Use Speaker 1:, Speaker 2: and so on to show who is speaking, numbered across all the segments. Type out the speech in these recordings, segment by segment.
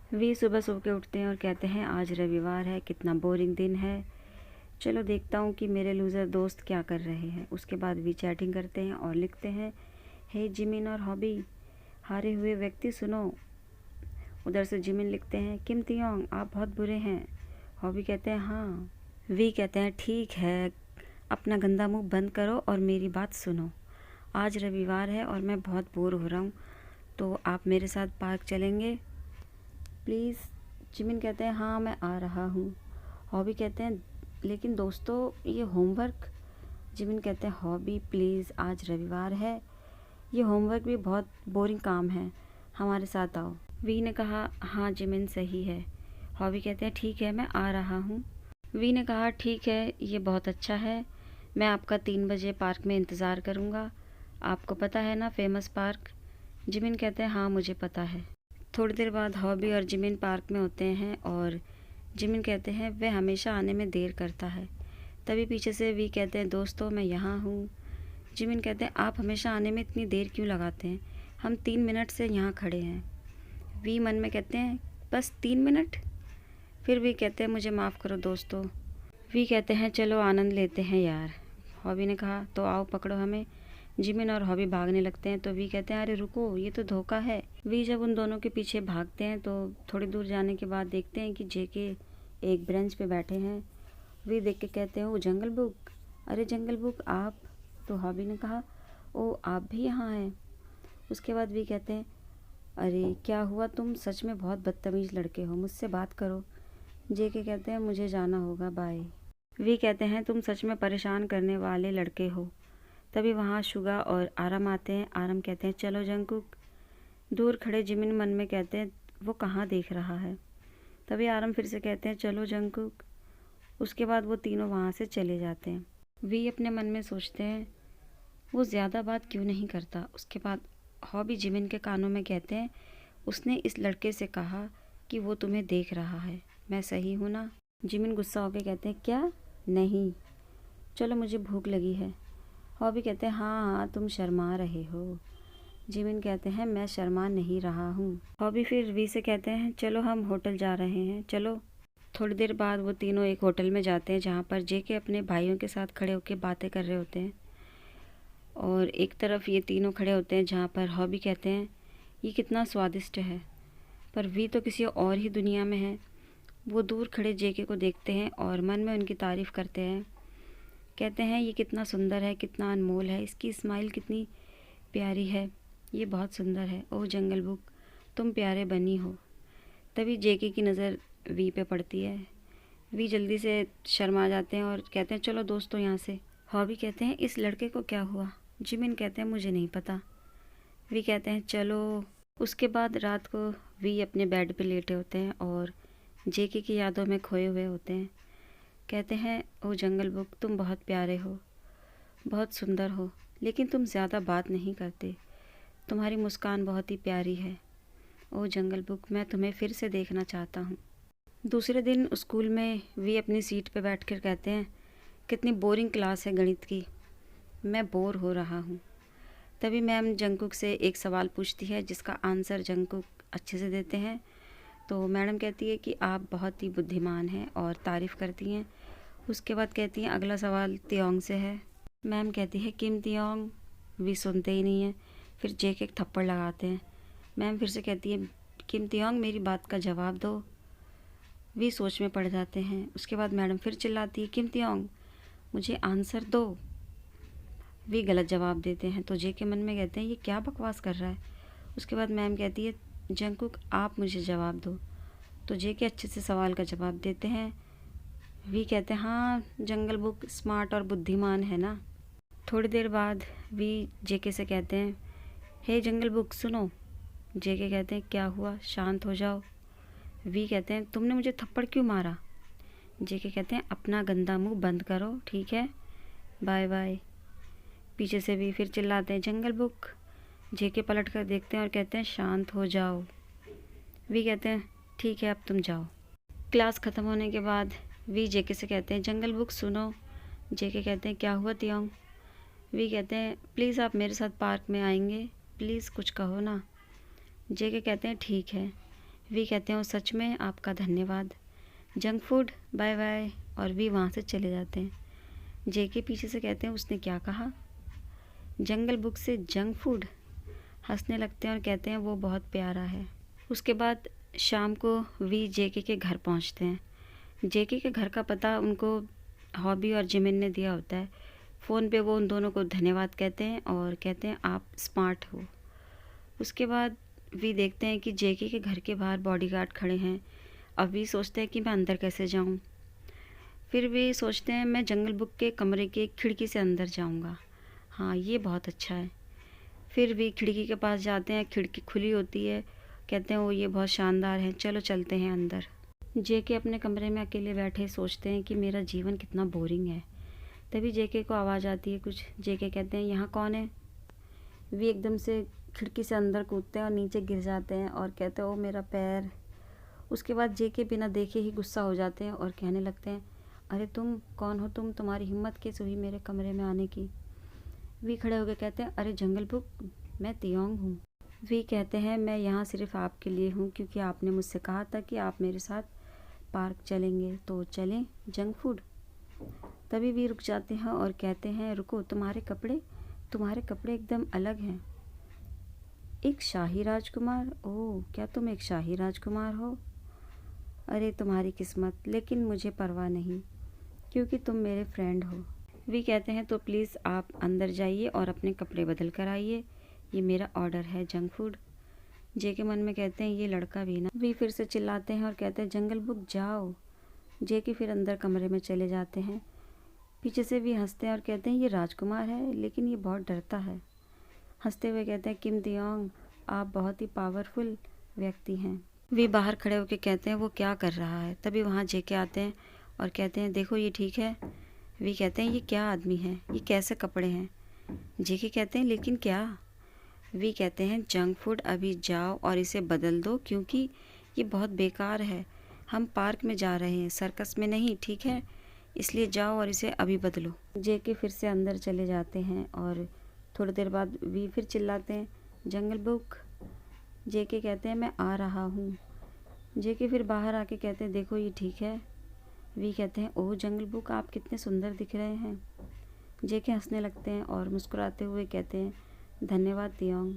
Speaker 1: We सुबह सो के उठते हैं और कहते हैं आज रविवार है, कितना बोरिंग दिन है, चलो देखता हूँ कि मेरे लूज़र दोस्त क्या कर रहे हैं। उसके बाद वी चैटिंग करते हैं और लिखते हैं, हे जिमिन और हॉबी, हारे हुए व्यक्ति सुनो। उधर से जिमिन लिखते हैं, किम तियोंग आप बहुत बुरे हैं। हॉबी कहते हैं हाँ। वी कहते हैं ठीक है, अपना गंदा मुंह बंद करो और मेरी बात सुनो। आज रविवार है और मैं बहुत बोर हो रहा हूँ, तो आप मेरे साथ पार्क चलेंगे प्लीज़। जिमिन कहते हैं हाँ मैं आ रहा हूँ। हॉबी कहते हैं लेकिन दोस्तों ये होमवर्क। जिमिन कहते हैं हॉबी प्लीज़ आज रविवार है, ये होमवर्क भी बहुत बोरिंग काम है, हमारे साथ आओ। वी ने कहा हाँ जिमिन सही है। हॉबी कहते हैं ठीक है मैं आ रहा हूँ। वी ने कहा ठीक है ये बहुत अच्छा है, मैं आपका 3 बजे पार्क में इंतज़ार करूँगा। आपको पता है ना फेमस पार्क। जिमिन कहते हैं हाँ मुझे पता है। थोड़ी देर बाद हॉबी और जिमिन पार्क में होते हैं और जिमिन कहते हैं वह हमेशा आने में देर करता है। तभी पीछे से वी कहते हैं दोस्तों मैं यहाँ हूँ। जिमिन कहते हैं आप हमेशा आने में इतनी देर क्यों लगाते हैं, हम 3 मिनट से यहाँ खड़े हैं। वी मन में कहते हैं बस 3 मिनट। फिर वी कहते हैं मुझे माफ़ करो दोस्तों। वी कहते हैं चलो आनंद लेते हैं यार। हॉबी ने कहा तो आओ पकड़ो हमें। जिमिन और हॉबी भागने लगते हैं तो वी कहते हैं अरे रुको ये तो धोखा है। वी जब उन दोनों के पीछे भागते हैं तो थोड़ी दूर जाने के बाद देखते हैं कि जेके एक बेंच पे बैठे हैं। वी देख के कहते हैं ओ जंगल बुक, अरे जंगल बुक आप। तो हॉबी ने कहा ओ आप भी यहाँ हैं। उसके बाद वी कहते हैं अरे क्या हुआ, तुम सच में बहुत बदतमीज़ लड़के हो, मुझसे बात करो। जेके कहते हैं मुझे जाना होगा बाय। वी कहते हैं तुम सच में परेशान करने वाले लड़के हो। तभी वहाँ शुगा और आराम आते हैं। आराम कहते हैं चलो जंकुक। दूर खड़े जिमिन मन में कहते हैं वो कहाँ देख रहा है। तभी आराम फिर से कहते हैं चलो जंकुक। उसके बाद वो तीनों वहाँ से चले जाते हैं। वी अपने मन में सोचते हैं वो ज़्यादा बात क्यों नहीं करता। उसके बाद हॉबी जिमिन के कानों में कहते हैं उसने इस लड़के से कहा कि वो तुम्हें देख रहा है, मैं सही हूँ ना। जिमिन गुस्सा होकर कहते हैं क्या, नहीं, चलो मुझे भूख लगी है। हॉबी कहते हैं हाँ हाँ तुम शर्मा रहे हो। जिमिन कहते हैं मैं शर्मा नहीं रहा हूँ। हॉबी फिर वी से कहते हैं चलो हम होटल जा रहे हैं चलो। थोड़ी देर बाद वो तीनों एक होटल में जाते हैं जहाँ पर जेके अपने भाइयों के साथ खड़े होकर बातें कर रहे होते हैं और एक तरफ ये तीनों खड़े होते हैं जहाँ पर हॉबी कहते हैं ये कितना स्वादिष्ट है, पर वी तो किसी और ही दुनिया में है। वो दूर खड़े जेके को देखते हैं और मन में उनकी तारीफ़ करते हैं। कहते हैं ये कितना सुंदर है, कितना अनमोल है, इसकी स्माइल कितनी प्यारी है, ये बहुत सुंदर है। ओह जंगल बुक तुम प्यारे बनी हो। तभी जेके की नज़र वी पे पड़ती है। वी जल्दी से शर्मा जाते हैं और कहते हैं चलो दोस्तों यहाँ से। हॉबी कहते हैं इस लड़के को क्या हुआ। जिमिन कहते हैं मुझे नहीं पता। वी कहते हैं चलो। उसके बाद रात को वी अपने बेड पे लेटे होते हैं और जेके की यादों में खोए हुए होते हैं। कहते हैं ओ जंगल बुक तुम बहुत प्यारे हो, बहुत सुंदर हो, लेकिन तुम ज़्यादा बात नहीं करते, तुम्हारी मुस्कान बहुत ही प्यारी है। ओ जंगल बुक मैं तुम्हें फिर से देखना चाहता हूँ। दूसरे दिन स्कूल में वी अपनी सीट पे बैठकर कहते हैं कितनी बोरिंग क्लास है गणित की, मैं बोर हो रहा हूँ। तभी मैम जंकुक से एक सवाल पूछती है जिसका आंसर जंकुक अच्छे से देते हैं। तो मैडम कहती है कि आप बहुत ही बुद्धिमान हैं और तारीफ़ करती हैं। उसके बाद कहती हैं अगला सवाल तियोंग से है। मैम कहती है किम तियोंग। वी सुनते ही नहीं है। फिर जेके एक थप्पड़ लगाते हैं। मैम फिर से कहती है किम तियोंग मेरी बात का जवाब दो। वी सोच में पड़ जाते हैं। उसके बाद मैडम फिर चिल्लाती है किम तियोंग मुझे आंसर दो। वी गलत जवाब देते हैं तो जेके मन में कहते हैं ये क्या बकवास कर रहा है। उसके बाद मैम कहती है जंकुक आप मुझे जवाब दो। तो जेके अच्छे से सवाल का जवाब देते हैं। वी कहते हैं हाँ जंगल बुक स्मार्ट और बुद्धिमान है ना। थोड़ी देर बाद वी जेके से कहते हैं हे जंगल बुक सुनो। जेके कहते हैं क्या हुआ, शांत हो जाओ। वी कहते हैं तुमने मुझे थप्पड़ क्यों मारा। जेके कहते हैं अपना गंदा मुंह बंद करो ठीक है, बाय बाय। पीछे से भी फिर चिल्लाते हैं जंगल बुक। जेके पलट कर देखते हैं और कहते हैं शांत हो जाओ। वी कहते हैं ठीक है अब तुम जाओ। क्लास ख़त्म होने के बाद वी जेके से कहते हैं जंगल बुक सुनो। जेके कहते हैं क्या हुआ तियोंग। वी कहते हैं प्लीज़ आप मेरे साथ पार्क में आएंगे, प्लीज़ कुछ कहो ना। जेके कहते हैं ठीक है, वी कहते हैं, ओ सच में आपका धन्यवाद, जंक फूड, बाय बाय, और वी वहाँ से चले जाते हैं। जेके पीछे से कहते हैं, उसने क्या कहा, जंगल बुक से जंक फूड? हंसने लगते हैं और कहते हैं, वो बहुत प्यारा है। उसके बाद शाम को वी जेके के घर पहुँचते हैं। जेके के घर का पता उनको हॉबी और जिमिन ने दिया होता है। फ़ोन पे वो उन दोनों को धन्यवाद कहते हैं और कहते हैं, आप स्मार्ट हो। उसके बाद वी देखते हैं कि जेके के घर के बाहर बॉडीगार्ड खड़े हैं। अब वी सोचते हैं कि मैं अंदर कैसे जाऊं। फिर वे सोचते हैं, मैं जंगल बुक के कमरे के खिड़की से अंदर जाऊंगा। हाँ, ये बहुत अच्छा है। फिर वे खिड़की के पास जाते हैं, खिड़की खुली होती है। कहते हैं, वो ये बहुत शानदार है, चलो चलते हैं अंदर। जेके अपने कमरे में अकेले बैठे सोचते हैं कि मेरा जीवन कितना बोरिंग है। तभी जेके को आवाज़ आती है कुछ। जेके कहते हैं, यहाँ कौन है? वे एकदम से खिड़की से अंदर कूदते हैं और नीचे गिर जाते हैं और कहते हैं, ओ मेरा पैर। उसके बाद जेके बिना देखे ही गुस्सा हो जाते हैं और कहने लगते हैं, अरे तुम कौन हो? तुम्हारी हिम्मत कैसे हुई मेरे कमरे में आने की? वी खड़े होकर कहते हैं, अरे जंगल बुक, मैं तियोंग हूँ। वी कहते हैं, मैं यहाँ सिर्फ आपके लिए हूँ क्योंकि आपने मुझसे कहा था कि आप मेरे साथ पार्क चलेंगे, तो चलें जंक फूड। तभी वी रुक जाते हैं और कहते हैं, रुको, तुम्हारे कपड़े एकदम अलग हैं। एक शाही राजकुमार? ओह, क्या तुम एक शाही राजकुमार हो? अरे तुम्हारी किस्मत, लेकिन मुझे परवाह नहीं क्योंकि तुम मेरे फ्रेंड हो। वी कहते हैं, तो प्लीज़ आप अंदर जाइए और अपने कपड़े बदल कर आइए, ये मेरा ऑर्डर है जंक फूड। जे के मन में कहते हैं, ये लड़का भी ना। वी फिर से चिल्लाते हैं और कहते हैं, जंगल बुक जाओ। जे के फिर अंदर कमरे में चले जाते हैं। पीछे से भी हंसते हैं और कहते हैं, ये राजकुमार है लेकिन ये बहुत डरता है। हंसते हुए कहते हैं, किम तियोंग, आप बहुत ही पावरफुल व्यक्ति हैं। वे बाहर खड़े होकर कहते हैं, वो क्या कर रहा है? तभी वहाँ जेके आते हैं और कहते हैं, देखो ये ठीक है। वे कहते हैं, ये क्या आदमी है, ये कैसे कपड़े हैं? जेके कहते हैं, लेकिन क्या? वे कहते हैं, जंक फूड, अभी जाओ और इसे बदल दो क्योंकि ये बहुत बेकार है। हम पार्क में जा रहे हैं, सर्कस में नहीं, ठीक है? इसलिए जाओ और इसे अभी बदलो। जेके फिर से अंदर चले जाते हैं और थोड़ी देर बाद वी फिर चिल्लाते हैं, जंगल बुक। जेके कहते हैं, मैं आ रहा हूँ। जेके फिर बाहर आके कहते हैं, देखो ये ठीक है। वी कहते हैं, ओह जंगल बुक, आप कितने सुंदर दिख रहे हैं। जेके हंसने लगते हैं और मुस्कुराते हुए कहते हैं, धन्यवाद तियोंग।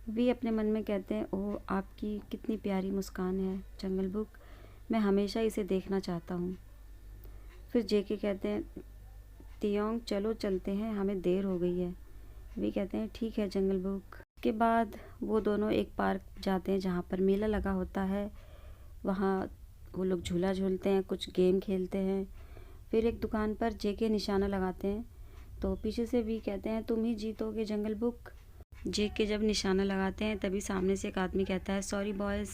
Speaker 1: वी अपने मन में कहते हैं, ओह आपकी कितनी प्यारी मुस्कान है जंगल बुक, मैं हमेशा इसे देखना चाहता हूँ। फिर जेके कहते हैं, तियोंग चलो चलते हैं, हमें देर हो गई है। वी कहते हैं, ठीक है जंगल बुक। के बाद वो दोनों एक पार्क जाते हैं जहाँ पर मेला लगा होता है। वहाँ वो लोग झूला झूलते हैं, कुछ गेम खेलते हैं। फिर एक दुकान पर जेके निशाना लगाते हैं तो पीछे से वी कहते हैं, तुम ही जीतोगे जंगल बुक। जेके जब निशाना लगाते हैं तभी सामने से एक आदमी कहता है, सॉरी बॉयज़,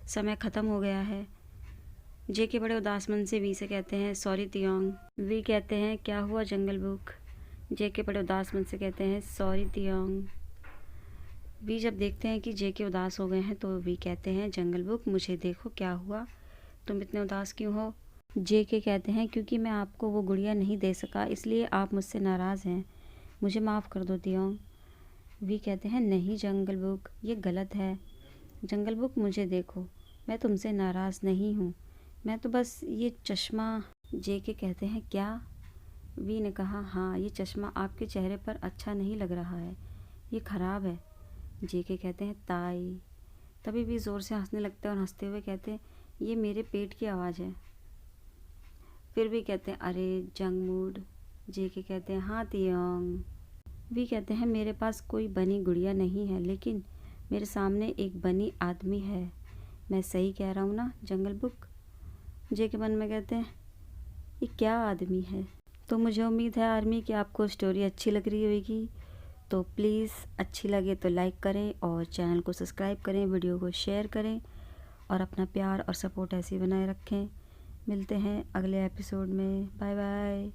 Speaker 1: समय ख़त्म हो गया है। जेके बड़े उदास मन से वी से कहते हैं, सॉरी तियोंग। वी कहते हैं, क्या हुआ जंगल बुक? जेके बड़े उदास मन से कहते हैं, सॉरी तियोंग। वी जब देखते हैं कि जेके उदास हो गए हैं तो वी कहते हैं, जंगल बुक मुझे देखो, क्या हुआ, तुम इतने उदास क्यों हो? जेके कहते हैं, क्योंकि मैं आपको वो गुड़िया नहीं दे सका इसलिए आप मुझसे नाराज़ हैं, मुझे माफ़ कर दो तियोंग। वी कहते हैं, नहीं जंगल बुक, ये गलत है। जंगल बुक मुझे देखो, मैं तुमसे नाराज़ नहीं हूँ, मैं तो बस ये चश्मा। जेके कहते हैं, क्या? वी ने कहा, हाँ, ये चश्मा आपके चेहरे पर अच्छा नहीं लग रहा है, ये ख़राब है। जेके कहते हैं, ताई। तभी भी ज़ोर से हंसने लगते हैं और हंसते हुए कहते हैं, ये मेरे पेट की आवाज़ है। फिर भी कहते हैं, अरे जंग मूड। जेके कहते हैं, हाँ तियोंग। भी कहते हैं, मेरे पास कोई बनी गुड़िया नहीं है लेकिन मेरे सामने एक बनी आदमी है, मैं सही कह रहा हूँ ना जंगल बुक? जेके मन में कहते हैं, ये क्या आदमी है? तो मुझे उम्मीद है आर्मी कि आपको स्टोरी अच्छी लग रही होगी। तो प्लीज़ अच्छी लगे तो लाइक करें और चैनल को सब्सक्राइब करें, वीडियो को शेयर करें और अपना प्यार और सपोर्ट ऐसे ही बनाए रखें। मिलते हैं अगले एपिसोड में। Bye bye.